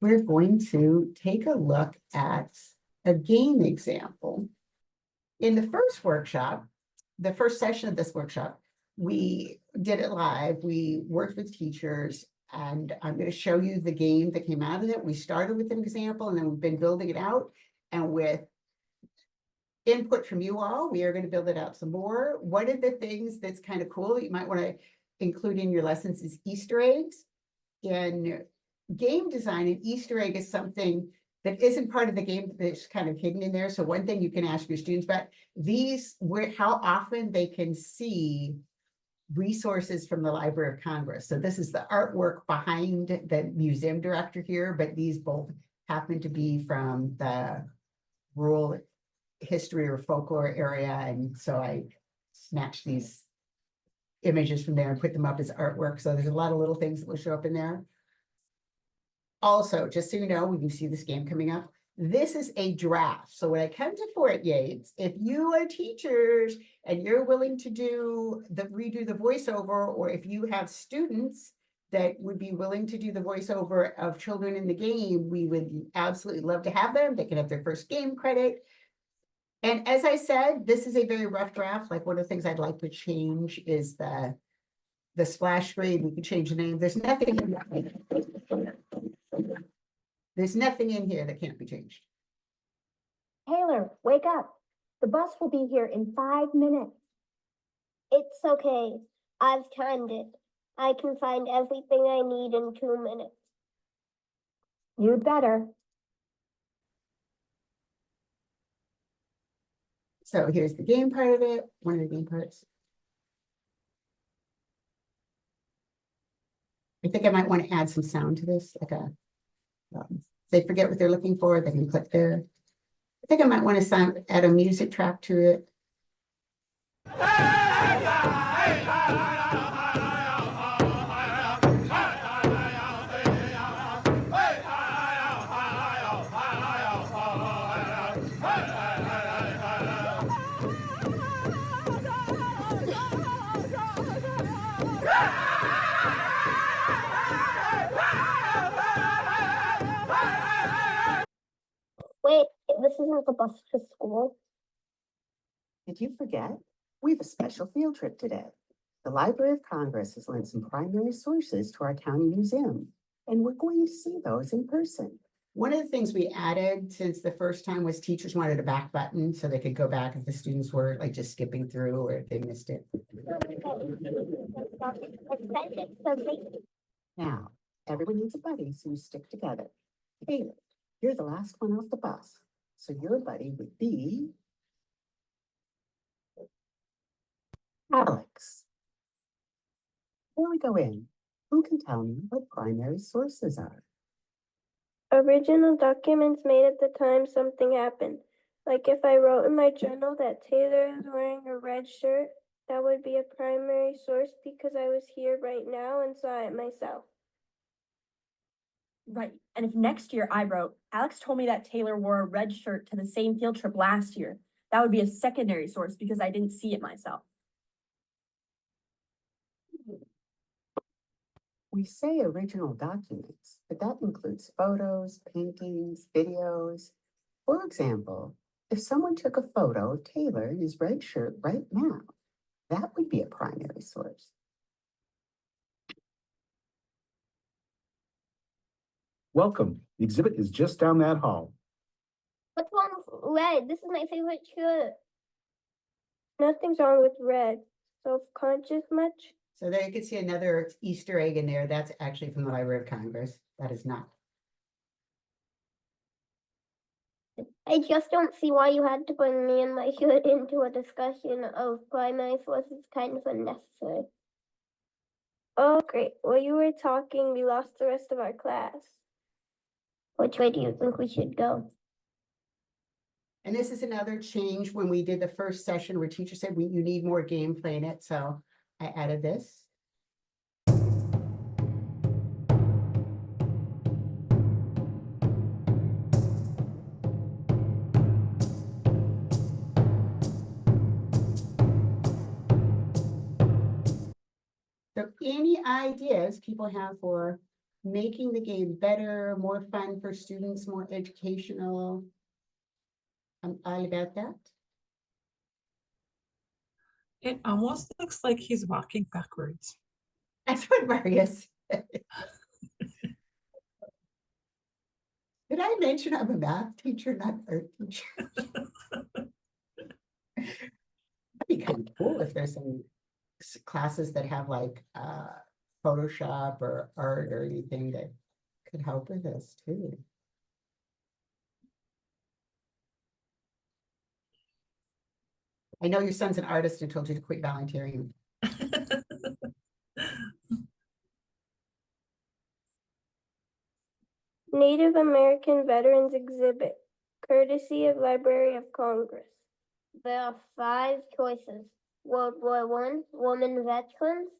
we're going to take a look at a game example. In the first workshop, the first session of this workshop, we did it live. We worked with teachers, and I'm going to show you the game that came out of it. We started with an example, and then we've been building it out. And with input from you all, we are going to build it out some more. One of the things that's kind of cool that you might want to include in your lessons is Easter eggs. In game design, an Easter egg is something that isn't part of the game that's kind of hidden in there. So one thing you can ask your students about how often they can see resources from the Library of Congress. So this is the artwork behind the museum director here, but these both happen to be from the rural history or folklore area. And so I snatched these images from there and put them up as artwork. So there's a lot of little things that will show up in there. Also, just so you know, when you see this game coming up, this is a draft. So when I come to Fort Yates, if you are teachers and you're willing to redo the voiceover, or if you have students that would be willing to do the voiceover of children in the game, we would absolutely love to have them. They can have their first game credit. And as I said, this is a very rough draft. Like, one of the things I'd like to change is the splash screen. We could change the name. There's nothing in here that can't be changed. Taylor, wake up. The bus will be here in 5 minutes. It's okay. I've timed it. I can find everything I need in 2 minutes. You'd better. So here's the game part of it, one of the game parts. I think I might want to add some sound to this, like if they forget what they're looking for, they can click there. I think I might want to add a music track to it. Wait, this isn't the bus to school. Did you forget? We have a special field trip today. The Library of Congress has lent some primary sources to our county museum, and we're going to see those in person. One of the things we added since the first time was teachers wanted a back button so they could go back if the students were like just skipping through or if they missed it. Now, everyone needs a buddy, so you stick together. Taylor, you're the last one off the bus, so your buddy would be Alex. Before we go in, who can tell me what primary sources are? Original documents made at the time something happened. Like if I wrote in my journal that Taylor is wearing a red shirt, that would be a primary source because I was here right now and saw it myself. Right. And if next year I wrote, Alex told me that Taylor wore a red shirt to the same field trip last year, that would be a secondary source because I didn't see it myself. We say original documents, but that includes photos, paintings, videos. For example, if someone took a photo of Taylor in his red shirt right now, that would be a primary source. Welcome. The exhibit is just down that hall. What's wrong with red? This is my favorite shirt. Nothing's wrong with red. Self-conscious much? So there you can see another Easter egg in there. That's actually from the Library of Congress. That is not. I just don't see why you had to bring me and my shirt into a discussion of primary sources. Kind of unnecessary. Oh, great. While you were talking, we lost the rest of our class. Which way do you think we should go? And this is another change when we did the first session where teachers said you need more gameplay in it. So I added this. So any ideas people have for making the game better, more fun for students, more educational. I'm all about that. It almost looks like he's walking backwards. That's what Maria said. Did I mention I'm a math teacher, not art teacher? That'd be kind of cool if there's some classes that have like Photoshop or art or anything that could help with this too. I know your son's an artist and told you to quit volunteering. Native American Veterans Exhibit, courtesy of Library of Congress. There are 5 choices. World War I, women veterans,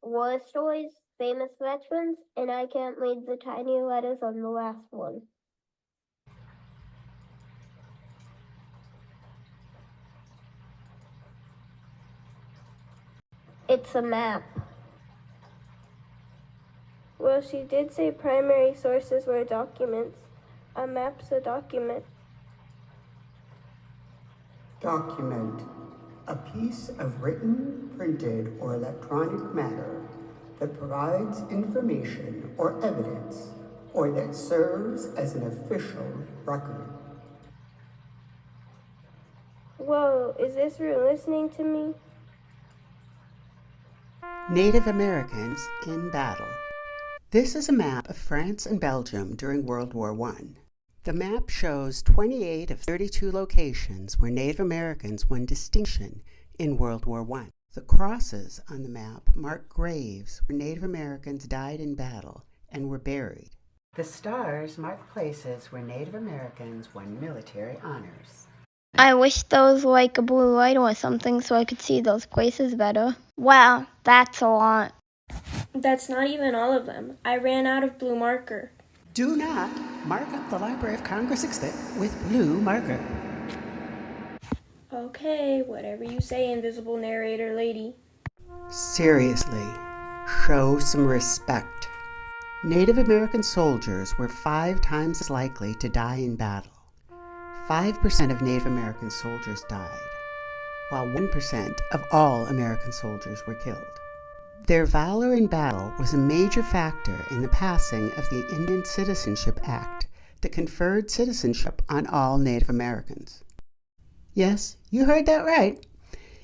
war stories, famous veterans, and I can't read the tiny letters on the last one. It's a map. Well, she did say primary sources were documents. A map's a document. Document, a piece of written, printed, or electronic matter that provides information or evidence, or that serves as an official record. Whoa, is this room listening to me? Native Americans in battle. This is a map of France and Belgium during World War I. The map shows 28 of 32 locations where Native Americans won distinction in World War I. The crosses on the map mark graves where Native Americans died in battle and were buried. The stars mark places where Native Americans won military honors. I wish there was like a blue light or something so I could see those places better. Wow, that's a lot. That's not even all of them. I ran out of blue marker. Do not mark up the Library of Congress exhibit with blue marker. Okay, whatever you say, invisible narrator lady. Seriously, show some respect. Native American soldiers were 5 times as likely to die in battle. 5% of Native American soldiers died, while 1% of all American soldiers were killed. Their valor in battle was a major factor in the passing of the Indian Citizenship Act that conferred citizenship on all Native Americans. Yes, you heard that right.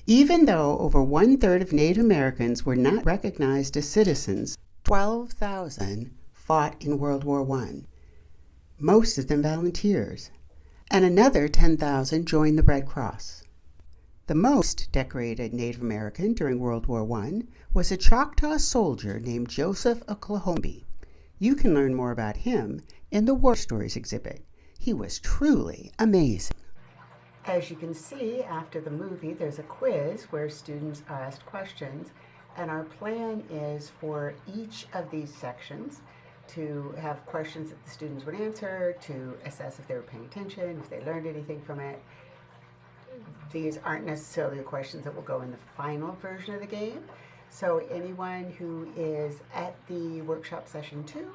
Even though over 1/3 of Native Americans were not recognized as citizens, 12,000 fought in World War I, most of them volunteers, and another 10,000 joined the Red Cross. The most decorated Native American during World War I was a Choctaw soldier named Joseph Oklahoma. You can learn more about him in the War Stories exhibit. He was truly amazing. As you can see, after the movie, there's a quiz where students are asked questions, and our plan is for each of these sections to have questions that the students would answer to assess if they were paying attention, if they learned anything from it. These aren't necessarily the questions that will go in the final version of the game. So anyone who is at the workshop session 2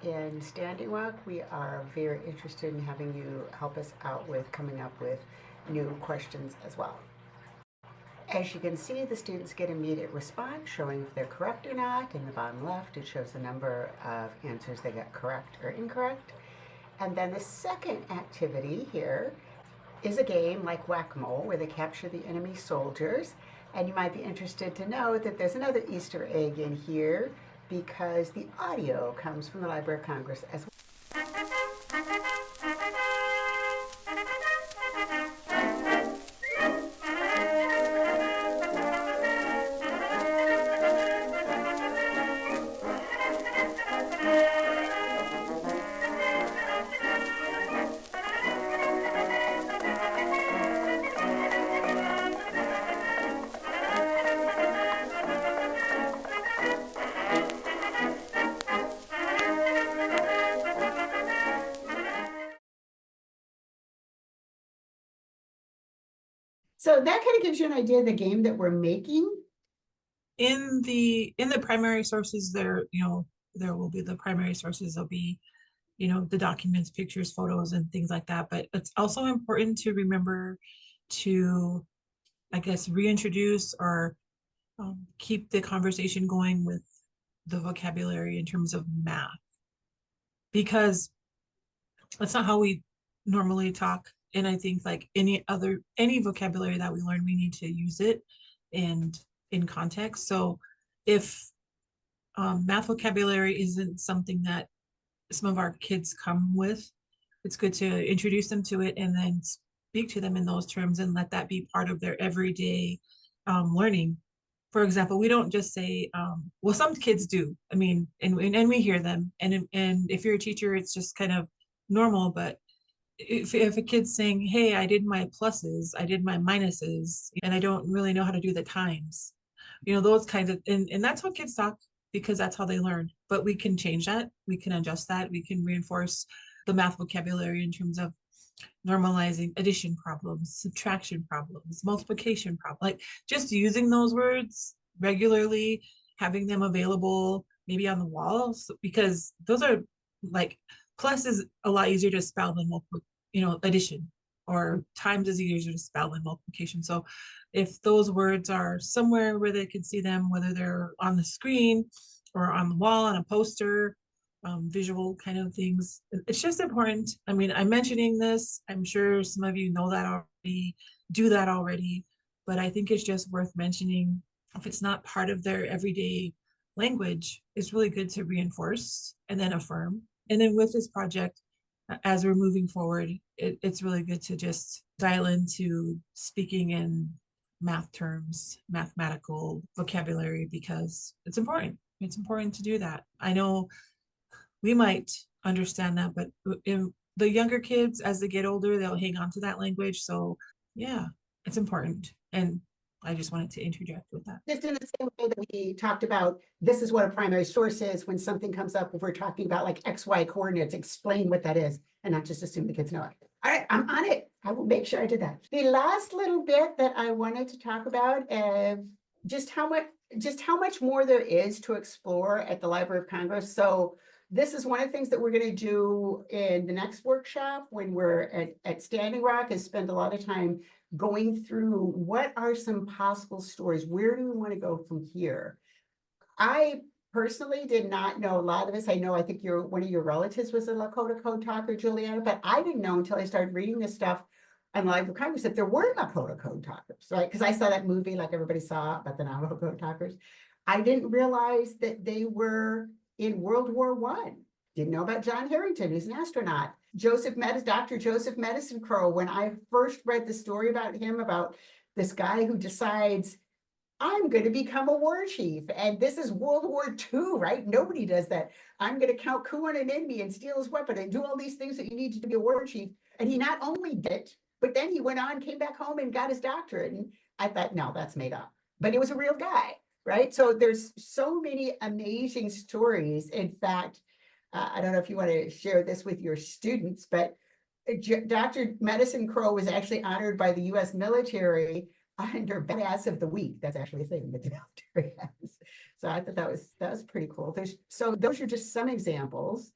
in Standing Rock, we are very interested in having you help us out with coming up with new questions as well. As you can see, the students get immediate response showing if they're correct or not. In the bottom left, it shows the number of answers they got correct or incorrect. And then the second activity here is a game like Whack-A-Mole where they capture the enemy soldiers. And you might be interested to know that there's another Easter egg in here because the audio comes from the Library of Congress as well. So that kind of gives you an idea of the game that we're making. In the primary sources, there, there will be the primary sources. There'll be, the documents, pictures, photos, and things like that. But it's also important to remember to, I guess, reintroduce or keep the conversation going with the vocabulary in terms of math, because that's not how we normally talk. And I think like any vocabulary that we learn, we need to use it and in context. So if math vocabulary isn't something that some of our kids come with, it's good to introduce them to it and then speak to them in those terms and let that be part of their everyday learning. For example, we don't just say, well, some kids do. I mean, and we hear them. And if you're a teacher, it's just kind of normal. But if a kid's saying, hey, I did my pluses, I did my minuses, and I don't really know how to do the times, those kinds of, and that's how kids talk because that's how they learn. But we can change that. We can adjust that. We can reinforce the math vocabulary in terms of normalizing addition problems, subtraction problems, multiplication problems, like just using those words regularly, having them available maybe on the walls, because those are like, plus is a lot easier to spell than addition, or times is easier to spell than multiplication. So if those words are somewhere where they can see them, whether they're on the screen or on the wall on a poster, visual kind of things, it's just important. I mean, I'm mentioning this, I'm sure some of you know that already, do that already, but I think it's just worth mentioning. If it's not part of their everyday language, it's really good to reinforce and then affirm. And then with this project, as we're moving forward, it's really good to just dial into speaking in math terms, mathematical vocabulary, because it's important. It's important to do that. I know we might understand that, but in the younger kids, as they get older, they'll hang on to that language. So yeah, it's important. And I just wanted to interject with that. Just in the same way that we talked about, this is what a primary source is. When something comes up, if we're talking about like XY coordinates, explain what that is and not just assume the kids know it. All right, I'm on it. I will make sure I did that. The last little bit that I wanted to talk about just how much more there is to explore at the Library of Congress. So this is one of the things that we're going to do in the next workshop when we're at Standing Rock, is spend a lot of time going through what are some possible stories. Where do we want to go from here? I personally did not know a lot of this. I think one of your relatives was a Lakota code talker, Juliana, but I didn't know until I started reading this stuff on the Library of Congress that there were Lakota code talkers, right? Because I saw that movie like everybody saw about the Navajo code talkers. I didn't realize that they were in World War I. Didn't know about John Harrington, who's an astronaut. Dr. Joseph Medicine Crow, when I first read the story about him, about this guy who decides, I'm going to become a war chief. And this is World War II, right? Nobody does that. I'm going to count coup on an enemy and steal his weapon and do all these things that you need to be a war chief. And he not only did it, but then he went on, came back home and got his doctorate. And I thought, no, that's made up. But it was a real guy, right? So there's so many amazing stories. In fact, I don't know if you want to share this with your students, but Dr. Medicine Crow was actually honored by the U.S. military under Badass of the Week. That's actually a thing that the military has. So I thought that was pretty cool. So those are just some examples.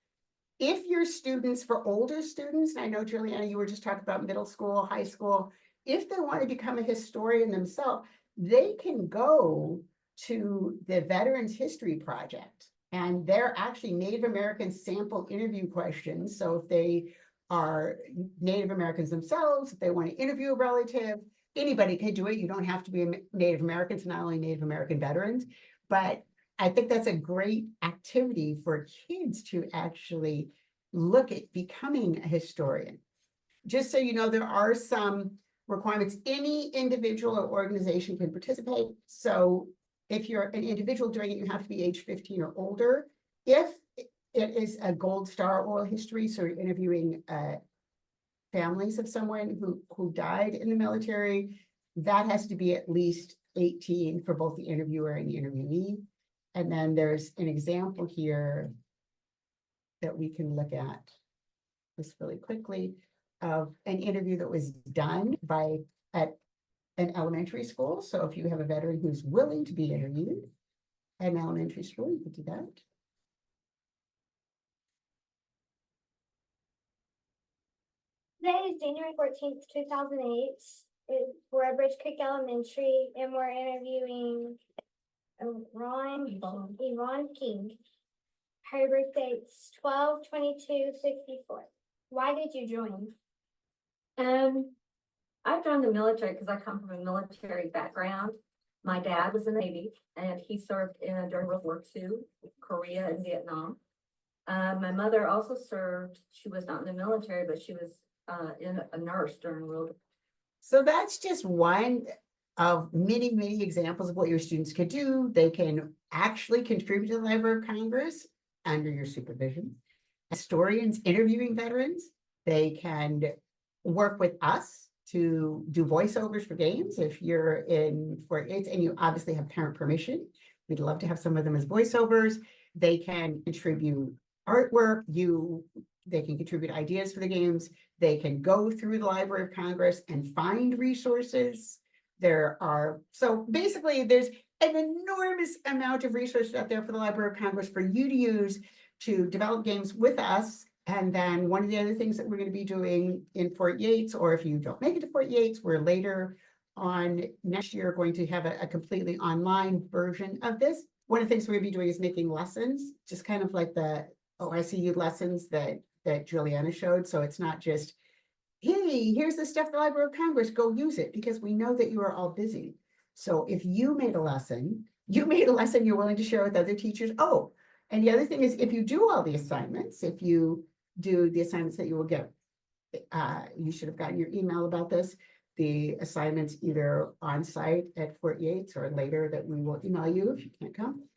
If your students, for older students, and I know, Juliana, you were just talking about middle school, high school, if they want to become a historian themselves, they can go to the Veterans History Project. And they're actually Native American sample interview questions. So if they are Native Americans themselves, if they want to interview a relative, anybody can do it. You don't have to be a Native American, it's not only Native American veterans. But I think that's a great activity for kids to actually look at becoming a historian. Just so you know, there are some requirements. Any individual or organization can participate. So if you're an individual doing it, you have to be age 15 or older. If it is a gold star oral history, so you're interviewing families of someone who died in the military, that has to be at least 18 for both the interviewer and the interviewee. And then there's an example here that we can look at just really quickly of an interview that was done at an elementary school. So if you have a veteran who's willing to be interviewed at an elementary school, you could do that. Today is January 14th, 2008. We're at Bridge Creek Elementary and we're interviewing Yvonne King. Her birthday's 12/22/64. Why did you join? I joined the military because I come from a military background. My dad was in the Navy and he served during World War II, Korea and Vietnam. My mother also served, she was not in the military, but she was a nurse during World War. So that's just one of many, many examples of what your students could do. They can actually contribute to the Library of Congress under your supervision. Historians interviewing veterans, they can work with us to do voiceovers for games. If you're in Fort Yates and you obviously have parent permission, we'd love to have some of them as voiceovers. They can contribute artwork, they can contribute ideas for the games. They can go through the Library of Congress and find resources. So basically there's an enormous amount of resources out there for the Library of Congress for you to use to develop games with us. And then one of the other things that we're going to be doing in Fort Yates, or if you don't make it to Fort Yates, we're later on next year going to have a completely online version of this. One of the things we're going to be doing is making lessons, just kind of like the OICU lessons that Juliana showed. So it's not just, hey, here's the stuff the Library of Congress, go use it, because we know that you are all busy. So if you made a lesson you're willing to share with other teachers. Oh, and the other thing is, if you do all the assignments, if you do the assignments that you will get, you should have gotten your email about this, the assignments either on site at Fort Yates or later that we will email you if you can't come,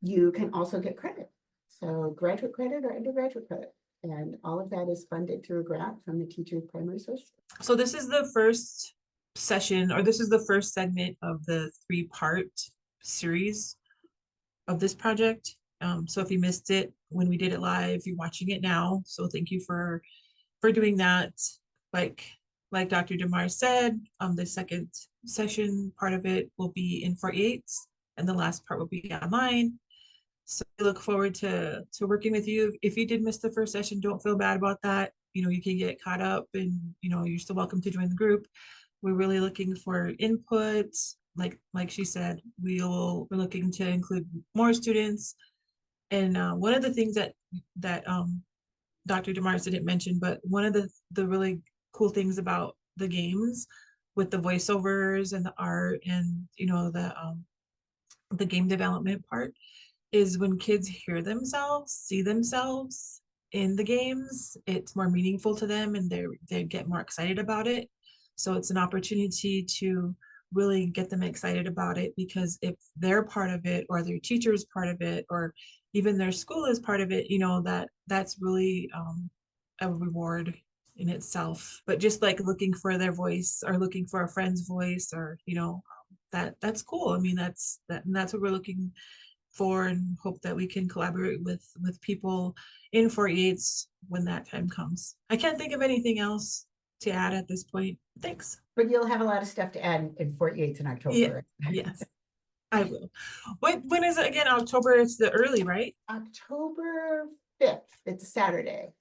you can also get credit. So graduate credit or undergraduate credit. And all of that is funded through a grant from the Teacher Primary Source. So this is the first session, or this is the first segment of the 3-part series of this project. So if you missed it when we did it live, you're watching it now. So thank you for doing that. Like Dr. DeMar said, the second session part of it will be in Fort Yates, and the last part will be online. So I look forward to working with you. If you did miss the first session, don't feel bad about that. You know, you can get caught up and, you know, you're still welcome to join the group. We're really looking for input. Like she said, we're looking to include more students. And one of the things that Dr. DeMars didn't mention, but one of the really cool things about the games with the voiceovers and the art and, you know, the game development part is when kids hear themselves, see themselves in the games, it's more meaningful to them and they get more excited about it. So it's an opportunity to really get them excited about it, because if they're part of it or their teacher is part of it or even their school is part of it, you know, that's really a reward in itself. But just like looking for their voice or looking for a friend's voice, or, you know, that's cool. I mean, that's what we're looking for, and hope that we can collaborate with people in Fort Yates when that time comes. I can't think of anything else to add at this point. Thanks. But you'll have a lot of stuff to add in Fort Yates in October. Yeah, yes, I will. When is it again? October, it's the early, right? October 5th, it's a Saturday.